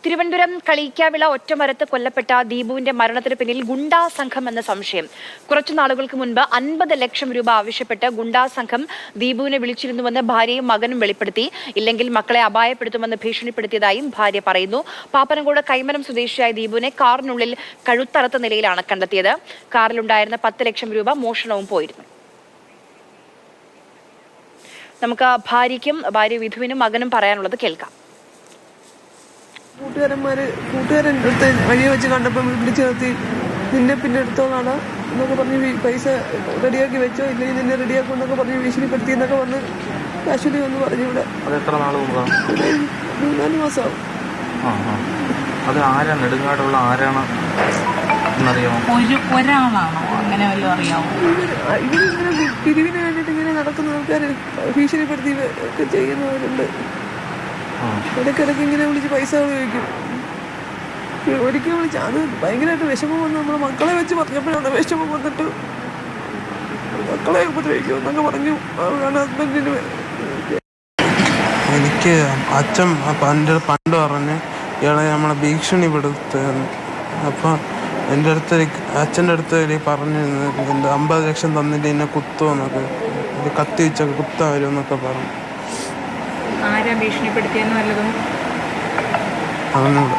തിരുവനന്തപുരം കളിക്കാവിള ഒറ്റമരത്ത് കൊല്ലപ്പെട്ട ദീപുവിന്റെ മരണത്തിന് പിന്നിൽ ഗുണ്ടാ സംഘം എന്ന സംശയം. കുറച്ചു നാളുകൾക്ക് മുൻപ് 50 ലക്ഷം രൂപ ആവശ്യപ്പെട്ട് ഗുണ്ടാ സംഘം ദീപുവിനെ വിളിച്ചിരുന്നുവെന്ന് ഭാര്യയും മകനും വെളിപ്പെടുത്തി. ഇല്ലെങ്കിൽ മക്കളെ അപായപ്പെടുത്തുമെന്ന് ഭീഷണിപ്പെടുത്തിയതായും ഭാര്യ പറയുന്നു. പാപ്പനംകോട് കൈമരം സ്വദേശിയായ ദീപുവിനെ കാറിനുള്ളിൽ കഴുത്തറുത്ത നിലയിലാണ് കണ്ടെത്തിയത്. കാറിലുണ്ടായിരുന്ന 10 ലക്ഷം രൂപ മോഷണവും പോയിരുന്നു. നമുക്ക് ഭാര്യ വിധുവിനും മകനും പറയാനുള്ളത് കേൾക്കാം. കൂട്ടുകാരൻ അടുത്ത് വഴിയെ വെച്ച് കണ്ടപ്പോൾ വിളിച്ചു നിർത്തി, നിന്നെ പിന്നെ എടുത്തോളാണ് എന്നൊക്കെ പറഞ്ഞ് പൈസ റെഡിയാക്കി വെച്ചോ, ഇല്ലെങ്കിൽ നിന്നെ റെഡിയാക്കും എന്നൊക്കെ പറഞ്ഞ് ഭീഷണിപ്പെടുത്തി എന്നൊക്കെ പറഞ്ഞ് കാശ്വലി ഒന്ന് പറഞ്ഞു. ഇവിടെ 3-4 മാസമാവും. അത് ആരാണ് നെടുങ്ങാടുള്ള ആരാണ് എന്നറിയാമോ? ഒരാളാണോ അങ്ങനെ വല്ലതും അറിയാമോ? ഇവരിങ്ങനെ പിരിവിന് വേണ്ടിയിട്ട് ഇങ്ങനെ നടക്കുന്ന ആൾക്കാർ ഭീഷണിപ്പെടുത്തി ഒക്കെ ചെയ്യുന്നവരുണ്ട്. ഇടയ്ക്കിടയ്ക്ക് ഇങ്ങനെ വിളിച്ച് പൈസ ചോദിക്കും. ഒരിക്കലും വിളിച്ച് അത് ഭയങ്കരമായിട്ട് വിഷമം വന്ന് നമ്മളെ മക്കളെ വെച്ച് പറഞ്ഞപ്പോഴാണ് വിഷമം വന്നിട്ട് മക്കളെ ഉപദ്രവിക്കും എന്നൊക്കെ പറഞ്ഞു. ഹസ്ബൻഡിന് എനിക്ക് അച്ഛൻ എൻ്റെ പണ്ട് പറഞ്ഞ് ഇയാളെ നമ്മളെ ഭീഷണിപ്പെടുത്തുന്നു. അപ്പോൾ അച്ഛൻ്റെ അടുത്ത് പറഞ്ഞു, എൻ്റെ 50 ലക്ഷം തന്നിട്ട് എന്നെ കുത്തുമെന്നൊക്കെ, കത്തി വെച്ചൊക്കെ കുത്താൻ വരുമെന്നൊക്കെ പറഞ്ഞു. ആരാ ഭീഷണിപ്പെടുത്തിയെന്ന് വല്ലതും അറിഞ്ഞൂടെ.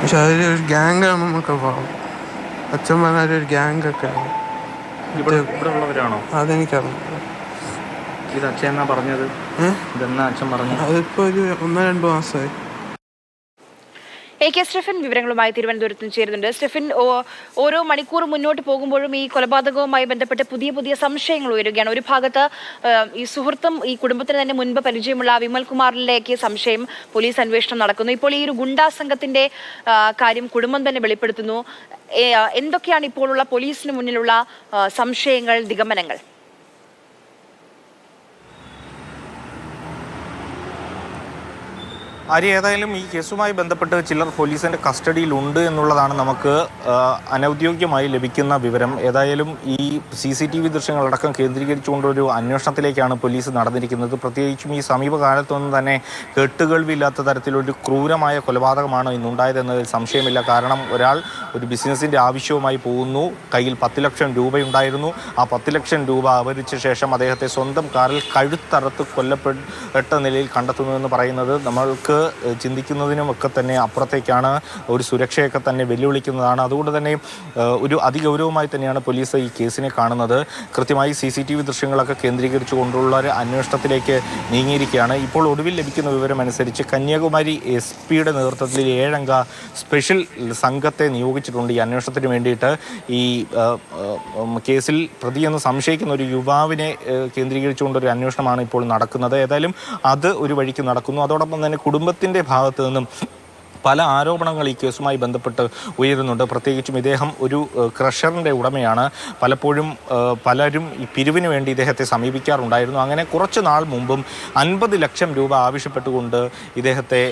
പക്ഷെ അതിലൊരു ഗ്യാങ്ങാണെന്നൊക്കെ പറഞ്ഞു. അച്ഛന്മാരൊരു ഗ്യാങ്ങൊക്കെ ആണ്. അതെനിക്കറിയാം. ഇത് അച്ഛൻ എന്നാ പറഞ്ഞത്? ഇതെന്നാ അച്ഛൻ പറഞ്ഞു? അതിപ്പോ ഒരു 1-2 മാസമായി. AK സ്റ്റെഫൻ വിവരങ്ങളുമായി തിരുവനന്തപുരത്ത് ചേരുന്നുണ്ട്. സ്റ്റെഫൻ, ഓരോ മണിക്കൂർ മുന്നോട്ട് പോകുമ്പോഴും ഈ കൊലപാതകവുമായി ബന്ധപ്പെട്ട് പുതിയ സംശയങ്ങൾ ഉയരുകയാണ്. ഒരു ഭാഗത്ത് ഈ സുഹൃത്തും ഈ കുടുംബത്തിന് തന്നെ മുൻപ് പരിചയമുള്ള വിമൽ കുമാറിലേക്ക് സംശയം, പോലീസ് അന്വേഷണം നടക്കുന്നു. ഇപ്പോൾ ഈ ഒരു ഗുണ്ടാ സംഘത്തിന്റെ കാര്യം കുടുംബം തന്നെ വെളിപ്പെടുത്തുന്നു. എന്തൊക്കെയാണ് ഇപ്പോഴുള്ള പോലീസിന് മുന്നിലുള്ള സംശയങ്ങൾ, നിഗമനങ്ങൾ? ഏതായാലും ഈ കേസുമായി ബന്ധപ്പെട്ട് ചിലർ പോലീസിൻ്റെ കസ്റ്റഡിയിലുണ്ട് എന്നുള്ളതാണ് നമുക്ക് അനൗദ്യോഗികമായി ലഭിക്കുന്ന വിവരം. ഏതായാലും ഈ CCTV ദൃശ്യങ്ങളടക്കം കേന്ദ്രീകരിച്ചുകൊണ്ടൊരു അന്വേഷണത്തിലേക്കാണ് പോലീസ് നടന്നിരിക്കുന്നത്. പ്രത്യേകിച്ചും ഈ സമീപകാലത്തൊന്നും തന്നെ കേട്ടുകേൾവിയില്ലാത്ത തരത്തിലൊരു ക്രൂരമായ കൊലപാതകമാണ് ഇന്നുണ്ടായതെന്നതിൽ സംശയമില്ല. കാരണം ഒരാൾ ഒരു ബിസിനസ്സിൻ്റെ ആവശ്യവുമായി പോകുന്നു, കയ്യിൽ 10 ലക്ഷം രൂപയുണ്ടായിരുന്നു. ആ 10 ലക്ഷം രൂപ അപഹരിച്ച ശേഷം അദ്ദേഹത്തെ സ്വന്തം കാറിൽ കഴുത്തറുത്ത് കൊല്ലപ്പെട്ട നിലയിൽ കണ്ടെത്തുന്നുവെന്ന് പറയുന്നത് നമ്മൾക്ക് ചിന്തിക്കുന്നതിനുമൊക്കെ തന്നെ അപ്പുറത്തേക്കാണ്. ഒരു സുരക്ഷയൊക്കെ തന്നെ വെല്ലുവിളിക്കുന്നതാണ്. അതുകൊണ്ട് തന്നെ ഒരു അതിഗൗരവമായി തന്നെയാണ് പോലീസ് ഈ കേസിനെ കാണുന്നത്. കൃത്യമായി CCTV ദൃശ്യങ്ങളൊക്കെ കേന്ദ്രീകരിച്ചു കൊണ്ടുള്ള ഒരു അന്വേഷണത്തിലേക്ക് നീങ്ങിയിരിക്കുകയാണ്. ഇപ്പോൾ ഒടുവിൽ ലഭിക്കുന്ന വിവരം അനുസരിച്ച് കന്യാകുമാരി SP-യുടെ നേതൃത്വത്തിൽ 7 അംഗ സ്പെഷ്യൽ സംഘത്തെ നിയോഗിച്ചിട്ടുണ്ട് ഈ അന്വേഷണത്തിന് വേണ്ടിയിട്ട്. ഈ കേസിൽ പ്രതിയെന്ന് സംശയിക്കുന്ന ഒരു യുവാവിനെ കേന്ദ്രീകരിച്ചുകൊണ്ടൊരു അന്വേഷണമാണ് ഇപ്പോൾ നടക്കുന്നത്. ഏതായാലും അത് ഒരു വഴിക്ക് നടക്കുന്നു. അതോടൊപ്പം തന്നെ കുടുംബത്തിൻ്റെ ഭാഗത്തു നിന്നും പല ആരോപണങ്ങൾ ഈ കേസുമായി ബന്ധപ്പെട്ട് ഉയരുന്നുണ്ട്. പ്രത്യേകിച്ചും ഇദ്ദേഹം ഒരു ക്രഷറിൻ്റെ ഉടമയാണ്. പലപ്പോഴും പലരും ഈ പിരിവിന് വേണ്ടി ഇദ്ദേഹത്തെ സമീപിക്കാറുണ്ടായിരുന്നു. അങ്ങനെ കുറച്ച് നാൾ മുമ്പും 50 ലക്ഷം രൂപ ആവശ്യപ്പെട്ടുകൊണ്ട് ഇദ്ദേഹത്തെ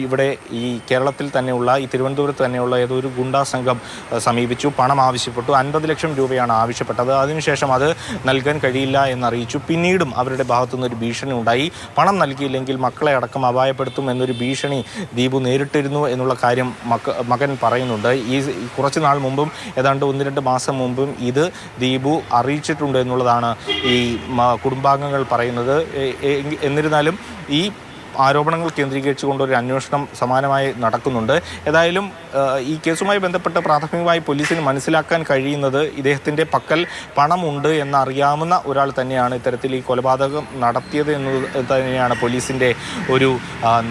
ഇവിടെ ഈ കേരളത്തിൽ തന്നെയുള്ള ഈ തിരുവനന്തപുരത്ത് തന്നെയുള്ള ഏതോ ഒരു ഗുണ്ടാ സംഘം സമീപിച്ചു. പണം ആവശ്യപ്പെട്ടു. 50 ലക്ഷം രൂപയാണ് ആവശ്യപ്പെട്ടത്. അതിനുശേഷം അത് നൽകാൻ കഴിയില്ല എന്നറിയിച്ചു. പിന്നീടും അവരുടെ ഭാഗത്തുനിന്ന് ഒരു ഭീഷണി ഉണ്ടായി. പണം നൽകിയില്ലെങ്കിൽ മക്കളെ അടക്കം അപായപ്പെടുത്തും എന്നൊരു ഭീഷണി ദീപു നേരിട്ട് എന്നുള്ള കാര്യം മകൻ പറയുന്നുണ്ട്. ഈ കുറച്ച് നാൾ മുമ്പും ഏതാണ്ട് 1-2 മാസം മുമ്പും ഇത് ദീപു അറിയിച്ചിട്ടുണ്ട് എന്നുള്ളതാണ് ഈ കുടുംബാംഗങ്ങൾ പറയുന്നത്. എന്നിരുന്നാലും ഈ ആരോപണങ്ങൾ കേന്ദ്രീകരിച്ചുകൊണ്ടൊരു അന്വേഷണം സമാനമായി നടക്കുന്നുണ്ട്. ഏതായാലും ഈ കേസുമായി ബന്ധപ്പെട്ട് പ്രാഥമികമായി പോലീസിന് മനസ്സിലാക്കാൻ കഴിയുന്നത് ഇദ്ദേഹത്തിൻ്റെ പക്കൽ പണമുണ്ട് എന്നറിയാവുന്ന ഒരാൾ തന്നെയാണ് ഇത്തരത്തിൽ ഈ കൊലപാതകം നടത്തിയത് എന്ന് തന്നെയാണ് പോലീസിൻ്റെ ഒരു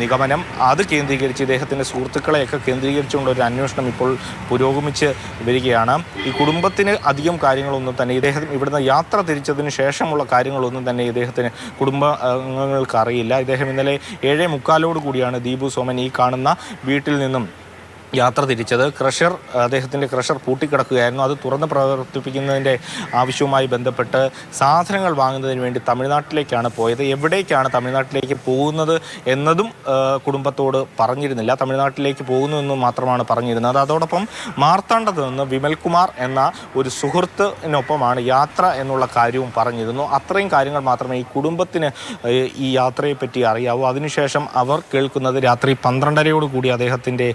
നിഗമനം. അത് കേന്ദ്രീകരിച്ച് ഇദ്ദേഹത്തിൻ്റെ സുഹൃത്തുക്കളെയൊക്കെ കേന്ദ്രീകരിച്ചുകൊണ്ടൊരു അന്വേഷണം ഇപ്പോൾ പുരോഗമിച്ച് വരികയാണ്. ഈ കുടുംബത്തിന് അധികം കാര്യങ്ങളൊന്നും തന്നെ ഇദ്ദേഹം ഇവിടുന്ന് യാത്ര തിരിച്ചതിന് ശേഷമുള്ള കാര്യങ്ങളൊന്നും തന്നെ ഇദ്ദേഹത്തിന് കുടുംബാംഗങ്ങൾക്ക് അറിയില്ല. ഇദ്ദേഹം ഇന്നലെ 7:45 കൂടിയാണ് ദീപു സോമൻ ഈ കാണുന്ന വീട്ടിൽ നിന്നും യാത്ര തിരിച്ചത്. അദ്ദേഹത്തിൻ്റെ ക്രഷർ പൂട്ടിക്കിടക്കുകയായിരുന്നു. അത് തുറന്ന് പ്രവർത്തിപ്പിക്കുന്നതിൻ്റെ ആവശ്യവുമായി ബന്ധപ്പെട്ട് സാധനങ്ങൾ വാങ്ങുന്നതിന് വേണ്ടി തമിഴ്നാട്ടിലേക്കാണ് പോയത്. എവിടേക്കാണ് തമിഴ്നാട്ടിലേക്ക് പോകുന്നത് എന്നതും കുടുംബത്തോട് പറഞ്ഞിരുന്നില്ല. തമിഴ്നാട്ടിലേക്ക് പോകുന്നു എന്ന് മാത്രമാണ് പറഞ്ഞിരുന്നത്. അതോടൊപ്പം മാർത്താണ്ഡത്ത് നിന്ന് വിമൽകുമാർ എന്ന ഒരു സുഹൃത്തിനൊപ്പമാണ് യാത്ര എന്നുള്ള കാര്യവും പറഞ്ഞിരുന്നു. അത്രയും കാര്യങ്ങൾ മാത്രമേ ഈ കുടുംബത്തിന് ഈ യാത്രയെപ്പറ്റി അറിയാവൂ. അതിനുശേഷം അവർ കേൾക്കുന്നത് രാത്രി 12:30 അദ്ദേഹത്തിൻ്റെ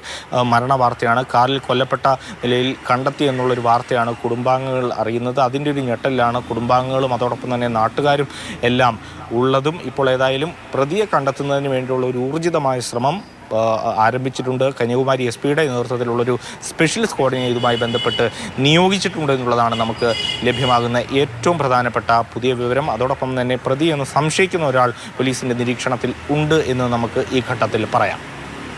വാർത്തയാണ്. കാറിൽ കൊല്ലപ്പെട്ട നിലയിൽ കണ്ടെത്തി എന്നുള്ളൊരു വാർത്തയാണ് കുടുംബാംഗങ്ങൾ അറിയുന്നത്. അതിൻ്റെ ഒരു ഞെട്ടലിലാണ് കുടുംബാംഗങ്ങളും അതോടൊപ്പം തന്നെ നാട്ടുകാരും എല്ലാം ഉള്ളതും. ഇപ്പോൾ ഏതായാലും പ്രതിയെ കണ്ടെത്തുന്നതിന് വേണ്ടിയുള്ള ഒരു ഊർജിതമായ ശ്രമം ആരംഭിച്ചിട്ടുണ്ട്. കന്യാകുമാരി SP-യുടെ നേതൃത്വത്തിലുള്ളൊരു സ്പെഷ്യൽ സ്ക്വാഡിനെ ഇതുമായി ബന്ധപ്പെട്ട് നിയോഗിച്ചിട്ടുണ്ട് എന്നുള്ളതാണ് നമുക്ക് ലഭ്യമാകുന്ന ഏറ്റവും പ്രധാനപ്പെട്ട പുതിയ വിവരം. അതോടൊപ്പം തന്നെ പ്രതി എന്ന് സംശയിക്കുന്ന ഒരാൾ പോലീസിൻ്റെ നിരീക്ഷണത്തിൽ ഉണ്ട് എന്ന് നമുക്ക് ഈ ഘട്ടത്തിൽ പറയാം.